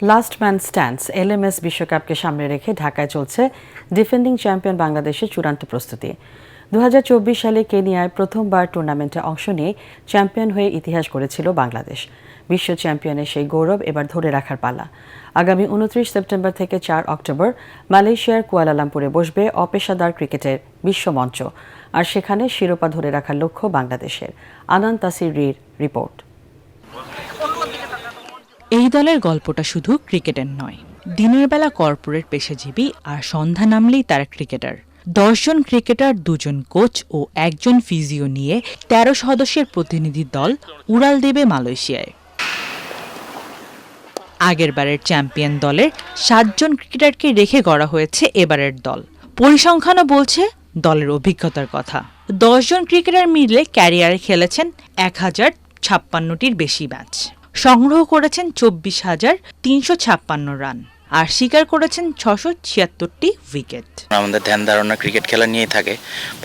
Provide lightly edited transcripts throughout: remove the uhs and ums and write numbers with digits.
Last man stands LMS বিশ্বকাপকে সামনে রেখে ঢাকায় চলছে ডিফেন্ডিং চ্যাম্পিয়ন বাংলাদেশের চূড়ান্ত প্রস্তুতি। 2024 সালে কেনিয়ায় প্রথমবার টুর্নামেন্টে অংশ নিয়ে চ্যাম্পিয়ন হয়ে ইতিহাস গড়েছিল বাংলাদেশ। বিশ্ব চ্যাম্পিয়নের সেই গৌরব এবার ধরে রাখার পালা। আগামী 29 সেপ্টেম্বর থেকে 4 অক্টোবর মালয়েশিয়ার কুয়ালালামপুরে বসবে অপেশাদার ক্রিকেটের বিশ্বমঞ্চ, আর সেখানে শিরোপা ধরে রাখার লক্ষ্য বাংলাদেশের। আনান তাসির রিপোর্ট। এই দলের গল্পটা শুধু ক্রিকেটের নয়, দিনের বেলা কর্পোরেট পেশাজীবী আর সন্ধ্যা নামলেই তারা ক্রিকেটার। 10 জন ক্রিকেটার, 2 জন কোচ ও 1 জন ফিজিও নিয়ে 13 সদস্যের প্রতিনিধি দল উড়াল দেবে মালয়েশিয়ায়। আগেরবারের চ্যাম্পিয়ন দলের 7 জন ক্রিকেটারকে রেখে গড়া হয়েছে এবারের দল। পরিসংখ্যানও বলছে দলের অভিজ্ঞতার কথা। 10 জন ক্রিকেটার মিলে ক্যারিয়ারে খেলেছেন 1056টির বেশি ম্যাচ, সংগ্রহ করেছেন 24,356 রান আর শিকার করেছেন 676টি উইকেট। আমাদের ধ্যান ধারণা ক্রিকেট খেলা নিয়েই থাকে,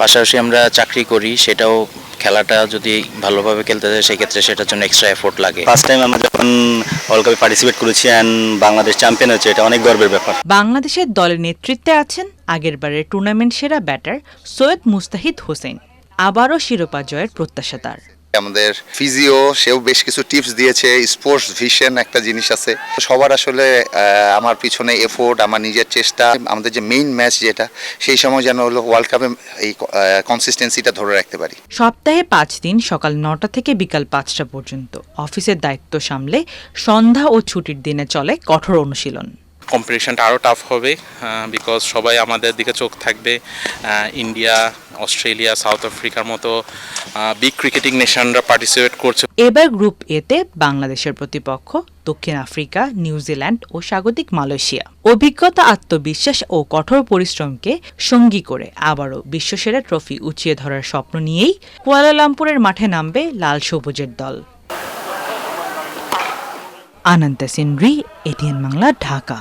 পাশাপাশি আমরা চাকরি করি, সেটাও খেলাটা যদি ভালোভাবে খেলতে যায় সেক্ষেত্রে সেটার জন্য এক্সট্রা এফোর্ট লাগে। ফার্স্ট টাইম আমরা যখন ওয়ার্ল্ড কাপে পার্টিসিপেট করেছি অ্যান্ড বাংলাদেশ চ্যাম্পিয়ন হয়েছে, এটা অনেক গর্বের ব্যাপার। বাংলাদেশের দলের নেতৃত্বে আছেন আগেরবারের টুর্নামেন্ট সেরা ব্যাটার সৈয়দ মুস্তাহিদ হোসেন। আবারও শিরোপা জয়ের প্রত্যাশা তার। আমাদের ফিজিও সেও বেশ কিছু টিপস দিয়েছে, স্পোর্টস ভিশন একটা জিনিস আছে সবার। আসলে আমার পিছনে এফোর্ট, আমার নিজের চেষ্টা, আমাদের যে মেইন ম্যাচ যেটা, সেই সময় যেন হলো ওয়ার্ল্ড কাপে এই কনসিস্টেন্সিটা ধরে রাখতে পারি। সপ্তাহে 5 দিন সকাল 9টা থেকে বিকাল 5টা পর্যন্ত অফিসের দায়িত্ব সামলে সন্ধ্যা ও ছুটির দিনে চলে কঠোর অনুশীলন। কম্পিটিশনটা আরও টাফ হবে, বিকজ সবাই আমাদের দিকে চোখ থাকবে। ইন্ডিয়া, অস্ট্রেলিয়া, সাউথ আফ্রিকার মতো বিগ ক্রিকেটিং নেশনরা পার্টিসিপেট করছে। এবার গ্রুপ এতে বাংলাদেশের প্রতিপক্ষ দক্ষিণ আফ্রিকা, নিউজিল্যান্ড ও স্বাগতিক মালয়েশিয়া। অভিজ্ঞতা, আত্মবিশ্বাস ও কঠোর পরিশ্রমকে সঙ্গী করে আবারও বিশ্বসেরা ট্রফি উঁচিয়ে ধরার স্বপ্ন নিয়েই কুয়ালালামপুরের মাঠে নামবে লাল সবুজের দল। আনান তাসির, এটিএন বাংলা, ঢাকা।